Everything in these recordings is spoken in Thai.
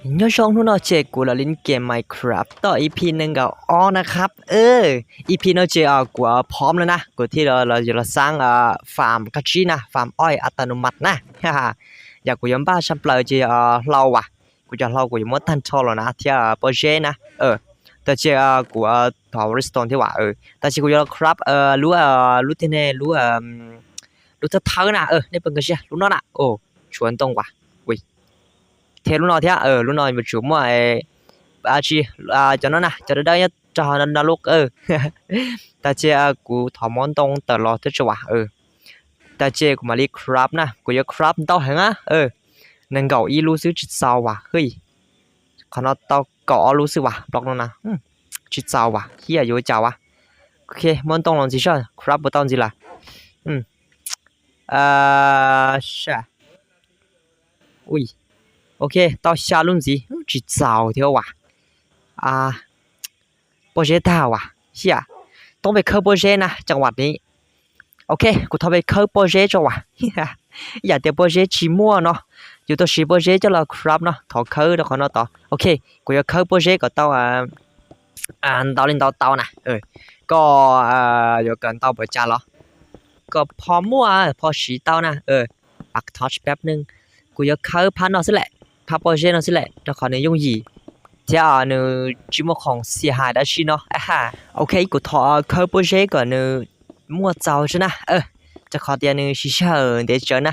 ยอดช่องทุนเอาเจกูละลิ้นเกม Minecraft ต่อ EP หนึ่งกับอ้อนะครับEP เนาะเจกูพร้อมแล้วนะกูที่เราจะสร้างฟาร์มกัจจีนะฟาร์มอ้อยอัตโนมัตินะฮ่าอยากกูยังบ้าฉันเปล่าเจเราว่ะกูจะเรากูยังไม่ทันชอบแล้วนะที่โปรเจนะแต่เจกูถอริสโตนที่ว่าแต่เจกูจะครับรู้ที่เนี่ยรู้จะเท่านะนี่เป็นกันใช่รู้นั่นอ่ะโอ้ชวนตรงว่ะ thế lúc nào thế lúc nào mình chủ mà chi cho nó nè cho nó đây cho nó lúc ta chia cú thọ món tông tờ lò thế cho ta chia của mà đi crab nè của giờ crab tao hả nên gạo y lu xứ chít sao hơi còn nó tao cỏ lu xứ block nó nè chít sao here vô chào ok món tông làm gì sao crab bữa tao gì là sao ui ok tao xa luôn gì chỉ giàu theoโปรเจกต์ดาวเฮียต้องไปเข้าโปรเจกต์นะจังหวัดนี้โอเคกูทำไปเข้าโปรเจกต์จ้ะอย่าเดี๋ยวโปรเจกต์ชีมั่วเนาะอยู่ตัวชีโปรเจกต์จะเราครับเนาะถอเข้าแล้วขอเนาะต่อโอเคกูจะเข้าโปรเจกต์กับเต้าเต้าเล่นเต้านะก็อยู่กันเต้าประจานเหรอก็พอมั่วพอชีเต้านะปักทอชแป๊บนึงกูจะเข้าพันเนาะสิแหละพับโปรเจกต์เนาะสิแหละแล้วขอเนี่ยยุ่งยี่ที่นึจิมของเสียหายได้ชิเนาะโอเคกูทอเข้าโปรเจกต์ก่อนนึมั่วเจ้าใช่นะจะขอเดียวนึชิเชอร์เดี๋ยวเจอนะ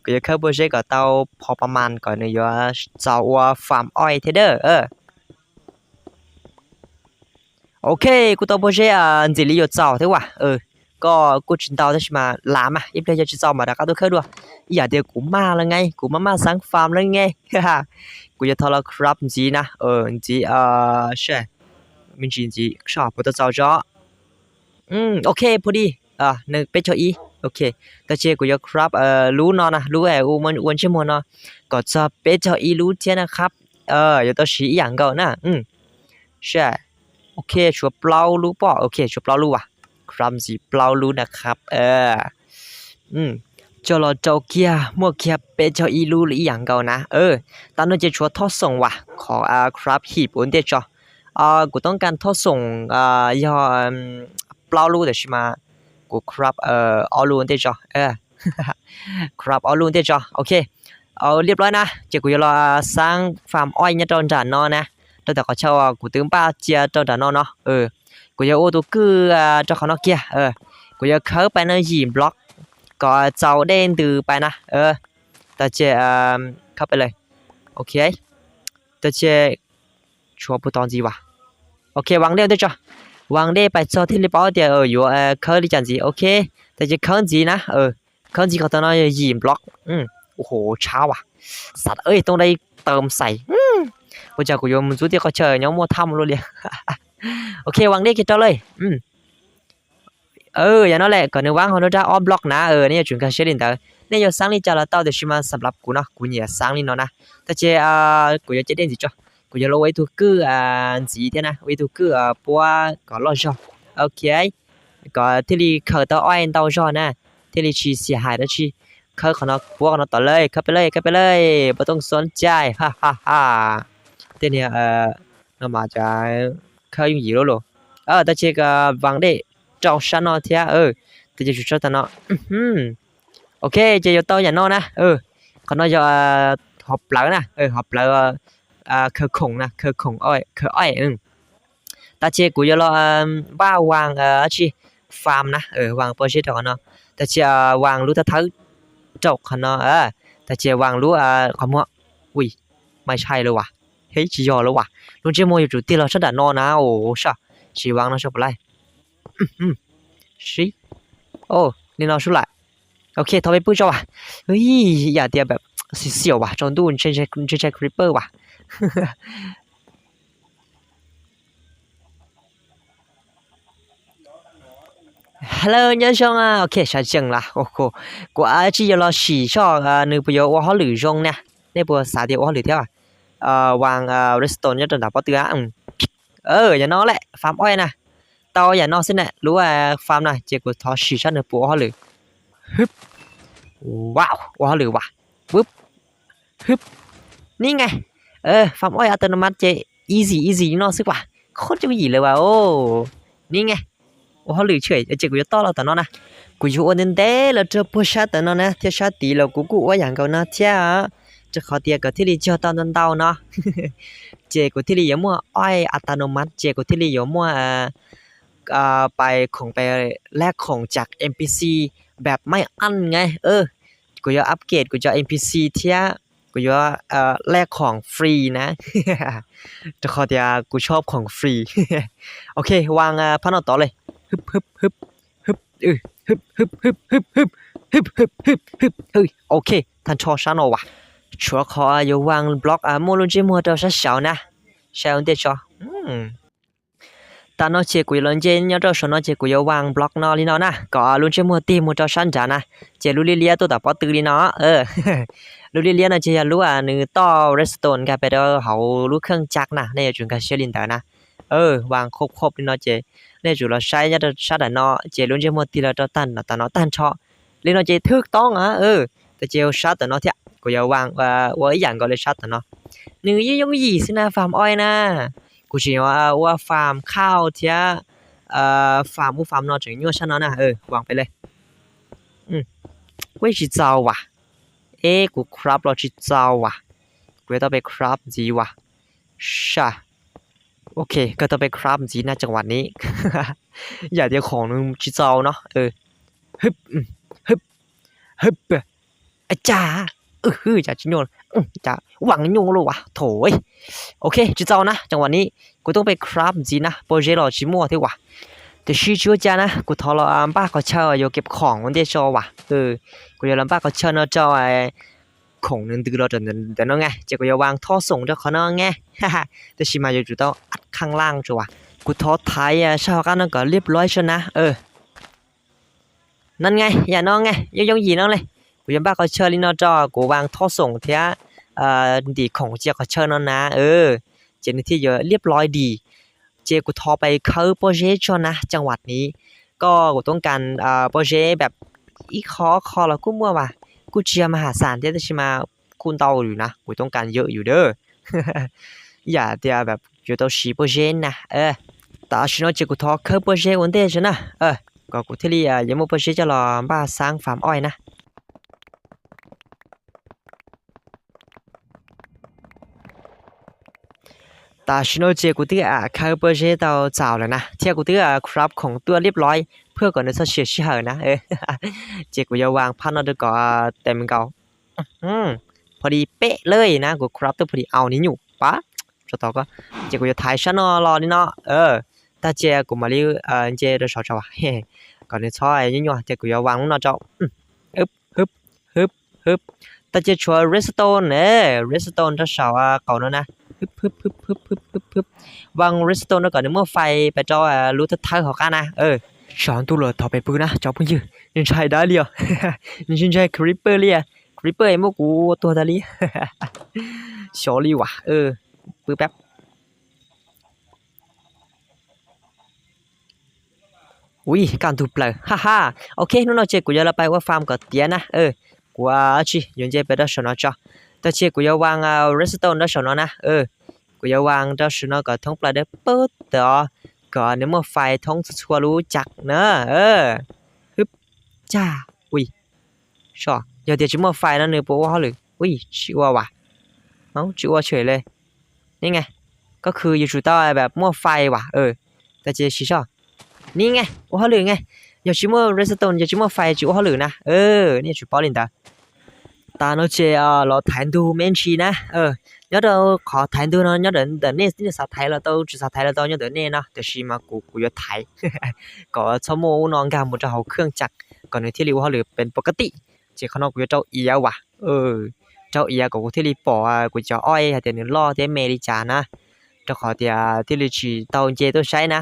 กูจะเข้าโปรเจกต์ก่อนเตาพอประมาณก่อนนึยว่าเจ้าว่าฟาร์มอ้อยเทเดอร์โอเคกูตัวโปรเจกต์จิลิโยเจ้าเท่าว่ะก็กูจินเตาได้ใช่มาลามาอีเปย์จะเจ้ามาดักตัวเข้าด้วยอย่าเดี๋ยวกูมาแล้วไงกูมาสร้างฟาร์มแล้วไงกูจะทอลครับจีนะจีใช่มินจีชอบกูจะเจ้าจ้อโอเคพอดีหนึ่งเป็นเจ้าอีโอเคแต่เจ้ากูจะครับรู้นอนนะรู้อูมันอ้วนใช่ไหมเนาะก็จะเป็นเจ้าอีรู้เท่านะครับอยู่ตัวสีอย่างเก่านะใช่โอเคชัวร์เปล่ารู้ป่ะโอเคชัวร์เปล่ารู้ว่ะครับจีเปล่ารู้นะครับจอเจ้าเกียมั่วเกียเป็นเจ้าอีรู้หรืออย่างเก่านะตอนนั้นจะชัวร์ทอดส่งว่ะขอครับหีบอุ่นเดียวจอกูต้องการทอดส่งยอเปล่ารู้แต่ใช่ไหมกูครับออลูนเดียวจครับออลูนเดียวจโอเคเอาเรียบร้อยนะเจ้ากูจะรอสร้างฟาร์มอ้อยเนี่ยตอนจานนอนนะตั้งแต่เขาเช่ากูตื่นป้าเจียตอนจานนอนเนาะกูจะโอ้ตัวคือเจ้าของนอกเกียกูจะเข้าไปในยีมบล็อกก็เจ้าเด่นตือไปนะแต่เจเข้าไปเลยโอเคแต่เจชัวร์พูดตอนจีวะโอเควางเดียวได้จ้ะวางได้ไปเจ้าที่รีบเอาเดียวอยู่เข้าดิจันจีโอเคแต่จะเข้าจีนะเข้าจีเขาตอนนั้นยีมบล็อกโอ้โหช้าว่ะสัตว์ต้องได้เติมใส่กูจะกูโยมจุดที่เขาเจอเนาะมัวทำรู้เลยโอเควางได้กี่ตัวเลยอย่างนั้นแหละก่อนในวางเขาจะออฟบล็อกนะนี่จะจุดการเชื่อมต่อนี่จะสร้างนี่จะเราต่อเดี๋ยวชิมาสำหรับกูนะกูเนี่ยสร้างนี่เนาะนะแต่เจ้กูจะเจ็ดเด่นสิจ้ะกูจะลงไว้ทุกคือสีเท่านะไว้ทุกคือปัวก่อนรอชอโอเคก็ที่รีเขาต่ออ้อยต่อชอนะที่รีชีเสียหายแล้วชีเขาขนาดปัวขนาดต่อเลยเข้าไปเลยไม่ต้องสนใจฮ่าที่เนี่ยเรามาจะเขายุ่งยี่แล้วหรอแต่เจ้ก็วางได้เจ้าฉันเนาะเทียแต่จะชุดเจ้าเนาะโอเคจะอยู่ต่ออย่างนอนะเขาน้อยจะหอบเปล่านะหอบเปล่าเคอคงนะเคอคงอ้อยตาเจกูจะรอบ้าวางชีฟาร์มนะวางโปรเจกต์เขาเนาะแต่เจวางรู้ทั้งจบเขาเนาะแต่เจวางรู้ความว่าอุ้ยไม่ใช่เลยว่ะเฮ้ยจียอแล้วว่ะลุงเจโมอยู่จุดที่เราชอบด่านอนะโอ้ช่ะชีวางนะชอบอะไรชิโอ้นี่เราชุดละโอเคทำไปปื้จ้าว่ะเฮ้ยอย่าเดียแบบเสียวว่ะจอนดูนใช่คริปเปอร์ว่ะฮัลโหลยันชงโอเคฉันจังละโอ้โหกูจีจะรอฉี่ชอบนึกประโยชน์ว่าเขาหรือจงเนี่ยในบัวสาเดียวว่าหรือเท่าวางรีสโตนยันจนดับป้อเตืออย่างน้อยแหละฟาร์มอ้อยนะเตาอย่างนอกสิเนี่ยรู้ว่าฟาร์มนะเจ้ากูทอฉี่ชั้นเนื้อปูเขาหรือฮึบว้าวว่าหรือว่ะปึ๊บฮึบนี่ไง ฟาร์มอ้อยอัตโนมัติเจ easy เนาะซึกว่าโคตรจะมีเลยว่ะโอ้นี่ไงโอ้เขาหลือเฉยเจกูจะต้อเราแต่เนาะนะกูอยู่อันนั้นเด้แล้วจะพูดชัดแต่เนาะนะเที่ยวชัดตีแล้วกูว่าอย่างเก่านะเที่ยจะขอเตียกับที่รีเจ้าตอนเดาเนาะเจกูที่รียมัวอ้อยอัตโนมัติเจกูที่รียมัวไปของไปแลกของจาก NPC แบบไม่อั้นไงกูจะอัปเกรดกูจะ NPC เที่ยกูจะแลกของฟรีนะจะขอเดียกูชอบของฟรีโอเควางพันต่อเลยฮึบฮึบฮึบฮึบฮึบฮึบฮึบฮึบฮึบฮึบฮึบฮึบฮึบเฮ้ยโอเคท่านชอชานอว่ะชัวขออยู่วางบล็อกโมลุนจิมัวเดา小นะ小เดชอตอนนั้นเจกุยลอนเจนยอดชนอเจกุยวางบล็อกนอลีนอนะก็ลุนเจมัวตีมัวเจ้าชันจานะเจลุลิเลียตัวต่อปอตือลีนอลุลิเลียนะเจรู้นึต่อเรสโตนกันไปเด้อเฮารู้เครื่องจักรนะในจุนกาเชลินเตอร์นะวางครบลีนอเจในจุเราใช้ยอดชัดนอเจลุนเจมัวตีแล้วตันนะตอนนอตันชอลีนอเจถูกต้องแต่เจลชัดนอเถอะกูจะวางว่าอีหยังก็เลยชัดนอนึยงยี่สินะฟาร์มอ้อยนะกูคิดว่าฟาร์มข้าวเทียฟาร์มนอถึงยั่วฉันเนาะนะวางไปเลยเว้ยจิเจ้าว่ะกูครับเราจิเจ้าว่ะกูต้องไปครับจีว่ะใช่โอเคก็ต้องไปครับจีนะจังหวะนี้อย่าเดี๋ยวของนึงจิเจ้าเนาะฮึบฮึบฮึบอาจารย์จะจิโยนจะหวังยงเลยว่ะโถยโอเคจิเจ้านะจังหวะนี้กูต้องไปครับจีนะโปรเจกต์เราชิมัวที่ว่ะแต่ชื่อชัวจานะกูทอเราบ้าเขาเช่าอยู่เก็บของวันเดียวจอว่ะกูจะลำบ้าเขาเช่าเนาะจอของนึงตื่นเราแต่น้องไงเจ้ากูจะวางท่อส่งเจ้าเขาน้องไงแต่ชิมาอยู่จุดต้องอัดข้างล่างจัวกูทอท้ายเช่ากันนั่นก็เรียบร้อยชนะนั่นไงอย่าน้องไงยงยีน้องเลยกูยังบ้าเขาเช่าลินอจอกูวางท่อส่งเทียดีของเจ้าเขาเช่านั่นนะเจนที่เยอะเรียบร้อยดีเจกูทอไปเข้าโปรเจกต์ชนะจังหวัดนี้ก็กูต้องการโปรเจกต์แบบอีคอแล้วกูมั่วว่ะกูเชียร์มหาศาลที่จะชิมาคุณเตาอยู่นะกูต้องการเยอะอยู่เด้อ อย่าเดียวแบบอยู่ตัวชีโปรเจกต์นะแต่ชิโนเจกูทอเข้าโปรเจกต์วันเดียวชนะก็กูที่นี่ยังไม่โปรเจกต์จะรอบ้าสร้างฟาร์มอ้อยนะแต่ชิโนเจกูที่เข้าโปรเจกต์到早了นะเที่ยกูที่ครับของตัวเรียบร้อยเพื่อก่อนจะเสียชื่อนะเจกูจะวางพันธุ์ก็เต็มเก่าพอดีเป๊ะเลยนะกูครับตัวพอดีเอานี้อยู่ปะสุดท้ายก็เจกูจะถ่ายชั้นรอนี่เนาะแต่เจกูมาเรียเจจะชอบเฮ้ก่อนจะช่วยยิ่งๆเจกูจะวางเนาะเจ้าฮึบฮึบฮึบฮึบแต่เจชัวร์เรสโตนเรสโตนจะชาวเก่าเนาะนะฮึบวางรีสโตนก่อนเมื่อไฟไปจอรู้ทัดท้ายของกันนะสอนตัวเลยต่อไปปืนนะจอปืนยืนยังใช้ได้เลยยังใช้คริปเปอร์เลยคริปเปอร์ไอ้พวกกูตัวดาลีชอลี่ว่ะปืนแป๊บอุ้ยการถูกเปล่าฮ่าโอเคนู่นเราเจกูจะไปว่าฟาร์มกับเตียนะกูว่าชิยังเจไปได้สนอจ้ะแต่เจกูจะวางรีสโตนได้สนอนะกูจะวางเจ้าชนะก็ท้องปลาได้เปิดต่อก่อนเนี่ยเมื่อไฟท้องชัวรู้จักเนอะฮึบจ้าอุ้ยชอเดี๋ยวจะเมื่อไฟแล้วเนื้อปัวเขาหรืออุ้ยชิวว่ะชิวเฉยเลยนี่ไงก็คืออยู่จุดต่อแบบเมื่อไฟว่ะแต่เจชิชอนี่ไงว่าเขาหรือไงอย่าชิเมื่อเรสโตนอย่าชิเมื่อไฟจิว่าเขาหรือนะนี่จุดปอลินตาตาโนเจเราถ่ายดูเมนชีนะnhớ đâu khó thái đâu nó nhớ đến nè cái sao thái là đâu chỉ sao thái là đâu nhớ đến nè nóแต่ชีมากูจะถ่ายก็ชั่วโมงนอนกันหมดจะเอาเครื่องจักรก่อนในที่รีว่าหรือเป็นปกติเจ้าข้างนอกกูจะเจ้าเอียว่ะเจ้าเอียกับกูที่รีปอกูจะอ้อยแต่เนี่ยล่อที่เมริจานะเจ้าขอเดียที่รีชีเตาเจตัวใช้นะ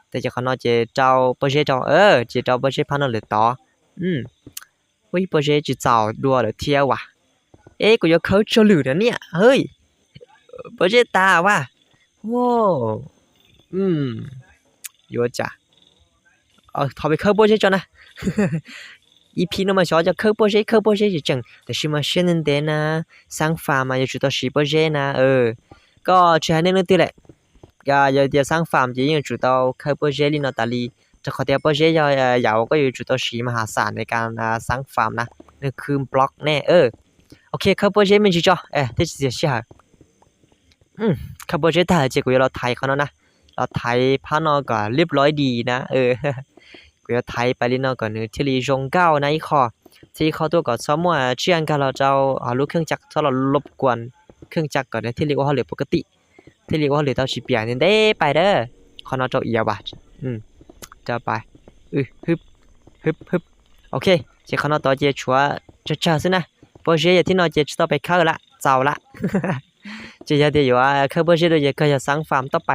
แต่เจ้าข้างนอกเจ้าเปอร์เช่เจ้าเจ้าเปอร์เช่พันธุ์เลยต่อวิเปอร์เช่จะเจ้าดัวหรือเที่ยวว่ะกูจะเข้าcho lử nữa nè ơi bữa chết taว่ะโว้อยู่จ้ะถอไปเข้าโปรเจกต์จอนะ EP 那么小就科波些就整แต่ชิมาเช่นเดนะสร้างฟาร์มมาอยู่จุดต่อชีโปเช่นะก็ใช้ในเรื่องที่แหละอย่าสร้างฟาร์มจะยิ่งจุดต่อ科波เช่ลินอตาลีจะขอเดียวโปเช่ยาวก็อยู่จุดต่อชีมหาศาลในการสร้างฟาร์มนะนี่คือบล็อกแน่โอเค科波เช่มันจีจ่อที่จะเสียชื่อ科波เช่ถ่ายเจกูเราไทยเขานะเราไทยพานอก็เรียบร้อยดีนะกูจะไทยไปลินอก่อนนึงที่ลีจงเก้านะอีคอที่เขาตัวก็สมว่าเชื่อกันเราเจ้าลูกเครื่องจักรถ้าเรารบกวนเครื่องจักรก่อนที่เรียกว่าเหลือปกติที่เรียกว่าเหลือเต้าชิเปียนี่ได้ไปเด้อขอนอเจ้าเอียบะจะไปฮึบโอเคเจ้าขอนอต่อเจ้าชัวจะสินะพอเจ้าที่นอเจ้าต่อไปเข้าละเจ้าละเจ้าเดี๋ยวเข้าพอเจ้าเดี๋ยวก็จะสร้างฟาร์มต่อไป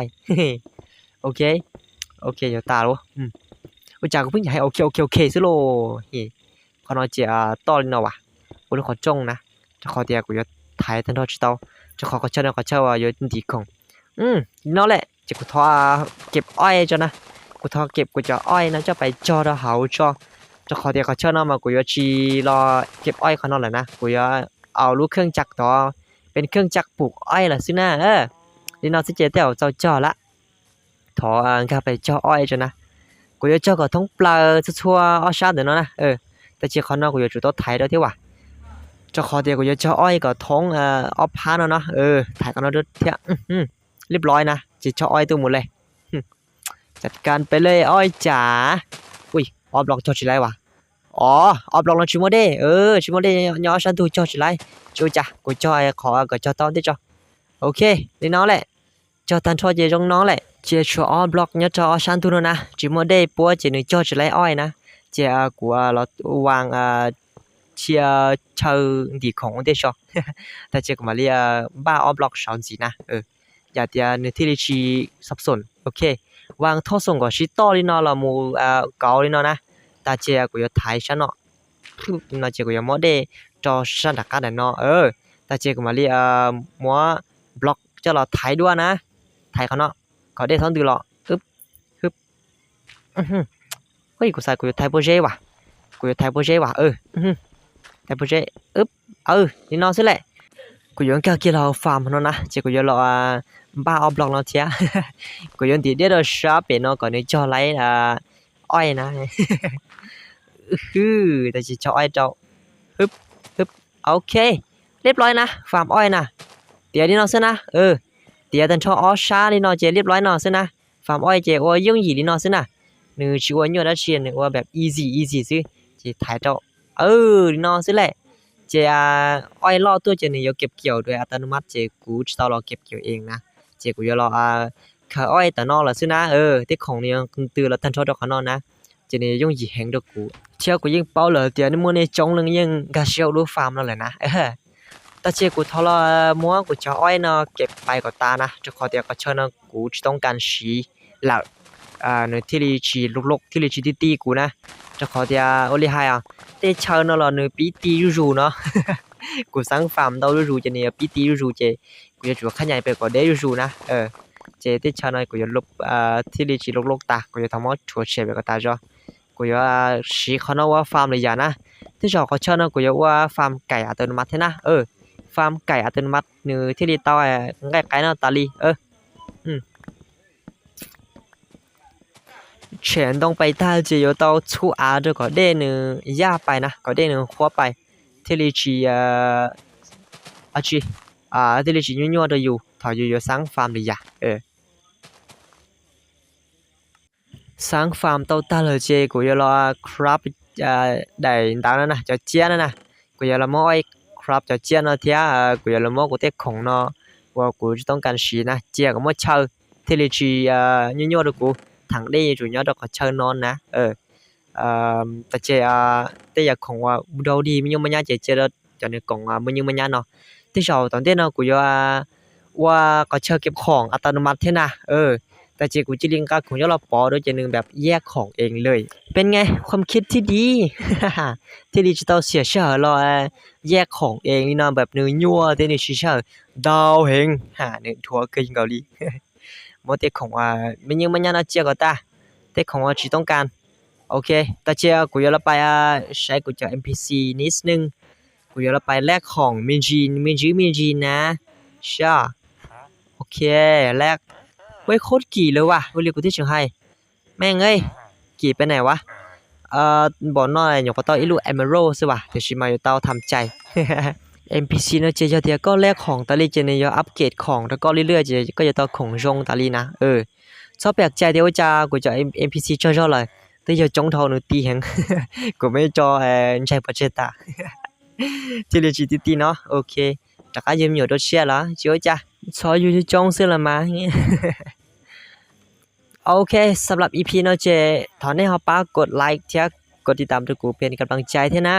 โอเคเดี๋ยวตาลู我讲个不还 OK 是咯ขอนอเจ้าต่อเลยเนาะวะกูขอจงนะจะขอเดียวกูจะถ่ายทันทอชิตาจะขอเช่าอยู่ดีคงนั่นแหละจะกูทอเก็บอ้อยจ้ะนะกูทอเก็บกูจะอ้อยนะจะไปจอดเฮาจะขอเดียวก็เช่านะมากูจะชีรอเก็บอ้อยเขานั่นแหละนะกูจะเอาลูกเครื่องจักรต่อเป็นเครื่องจักรปลูกอ้อยล่ะซินะนี่นอสิเจเตียวเจ้าจอละถอข้าไปจออ้อยจ้ะนะกูจะจอก็ท้องปลาชั่วอ้อชาเดี๋ยวนะแต่เจ้าเขาเนาะกูจะจุดต้นไทยด้วยที่ว่าจะขอเดียวกูจะเจาะอ้อยกับท้องออฟพาเนาะถ่ายกันแล้วด้วยเที่ยเรียบร้อยนะจะเจาะอ้อยตัวหมดเลยจัดการไปเลยอ้อยจ๋าอุ้ยออฟบล็อกเจาะชิไรวะอ๋อออฟบล็อกลองชิโมเด้ชิโมเด้ย้อนฉันดูเจาะชิไรจูจ้ะกูเจาะขอก็เจาะต้นที่เจาะโอเคนี่น้องแหละเจาะตันทอเจจงน้องแหละเจ้าชัวออฟบล็อกเนี่ยเจาะฉันดูนะชิโมเด้ปัวเจนึงเจาะชิไรอ้อยนะเจ้ากูเราวางเชียเชิงดีของเดชแต่เจ้าก็มาเรียบ้าออฟล็อกสองจีนะอย่าเดียนที่ลิชีสับสนโอเควางท่อส่งก็ชิต่อลินอละมูเกาลินอนะแต่เจ้ากูจะถ่ายฉันเนาะน่าเจ้ากูจะมอเดจอฉันดักกันเนาะแต่เจ้าก็มาเรียมัวบล็อกเจ้าเราถ่ายด้วยนะถ่ายเขาเนาะเขาได้ท้อนดูหรอฮึบเฮ้ยกูใส่กูจะถ่ายโปรเจกต์ว่ะถ่ายโปรเจกต์ว่ะถ่ายโปรเจกต์นี่นอนสิแหละกูย้อนเกี่ยวเราฟาร์มเนาะนะเจ้ากูย้อนเราบ้าออฟบล็อกเนาะเทียกูย้อนตีเดียวเราชอบเป็นเนาะก่อนนี้จอไลท์อ้อยนะแต่จะจออ้อยเจ้าฮึบโอเคเรียบร้อยนะฟาร์มอ้อยนะเดี๋ยวนี่นอนสินะเดี๋ยวตันชออ้อชานี่นอนเจเรียบร้อยนอนสินะฟาร์มอ้อยเจโอ้ยยุ่งหยีนี่นอนสินะนึกชิวอันอยู่ได้เชียนว่าแบบ easy ซิเจถ่ายเจ้านี่นอนสิแหละเจอ้อยรอตัวเจนี่ยกเก็บเกี่ยวด้วยอัตโนมัติเจกูจะต้องรอเก็บเกี่ยวเองนะเจกูจะรอขาอ้อยแต่นอกละซินะที่ของนี่คุณตื่นแล้วทันชอดอกขานอนนะเจนี่ยุ่งหยีแหงดอกกูเที่ยวกูยิ่งเป้าเหลือเดี๋ยวนี่มื้อนี้จงนึงยิ่งกะเชียวรู้ฟาร์มแล้วแหละนะแต่เจกูทอละมัวกูจะอ้อยเนาะเก็บไปก็ตานะจะขอเดี๋ยวก็เชิญนะกูจะต้องการสีหลักในที่ลีชีลกที่ลีชีตีกูนะจะขอเดียโอลิไฮแต่เชิญเราในปีตีรูเนาะกูสร้างฟาร์มดาวรูจะเนี่ยปีตีรูเจกูจะจุดขยายไปกว่าเดรูนะเจที่เชิญกูจะลบที่ลีชีลกตากูจะทำว่าชัวเชฟไปก็ตาจ้ะกูจะสีเขาเนาะว่าฟาร์มเลยอย่างนะที่จอเขาเชิญกูจะว่าฟาร์มไก่อัตโนมัตินะฟาร์มไก่อัตโนมัติในที่ลีเต้าไก่เนาะตาลี全东北大街有到出牙这个的呢压ไปนะก็ได้呢หัวไปที่ลีจีที่ลีจียั่วๆ的อยู่ถอยอยู่สร้างฟาร์มเลยอย่าสร้างฟาร์มเต้าตาเลยเจกูจะรอครับได้ตามนั้นนะจะเจียนนะกูจะรอมอยครับจะเจียนนะเทียกูจะรอมอกูเตะของเนาะว่ากูจะต้องการสีนะเจียก็มอเช่าที่ลีจียั่วๆ的กูthằng đi chủ nhớ được có chơi non nè ta chơi tây giờ không qua đâu đi nhưng mà nhá chơi đó cho nên còn nhưng mà nhá nóที่สองตอนที่เนาะกูว่าก็เชิญเก็บของอัตโนมัติเท่นะแต่เจกูจิลิงก็คงจะเราปอโดยจะนึงแบบแยกของเองเลยเป็นไงความคิดที่ดี ที่ดิจิตอลเสียเชื่อเราแยกของเองนี่เนาะแบบเนื้อยั่วที่นี่เชื่อดาวเฮงเนี่ยทัวร์เกย์เกาหลีมอเตของไม่ยังมันยังน่าเจียก็ตาเตของว่าchỉต้องการ โอเคแต่เชียกูจะไปใช้กูจะ NPC นิดนึงกูจะไปแลกของมินจีนะใช่โอเคแลกเว้ยโคตรกี่เลยว่ะเรียกกูที่เชียงไฮ้แม่งเอ้ยกี่ไปไหนวะบอกหน่อยอยู่ก็ต้องอีลู Emerald ใช่ป่ะเดี๋ยวชิมาอยู่เต้าทำใจ NPC เนอะเจเดียวก็แลกของตาลีเจเนี่ยอัปเกรดของแล้วก็เรื่อยๆเจก็จะต้องของจงตาลีนะชอบแปลกใจเดี๋ยวจะกูจะ NPC ชอบเลยแต่จะจงเท่าหนูตีแหง กูไม่จอใช้ปัจเจตา 这里是滴滴เนาะโอเค大家有没有都吃了就จ้ะชออยู่ที่จงเสื้อละมา โอเคสำหรับ EP เนาะเจตอนนี้เฮาปากดไลค์เทียกดติดตามทุกกูเป็นกำลังใจเท่านะ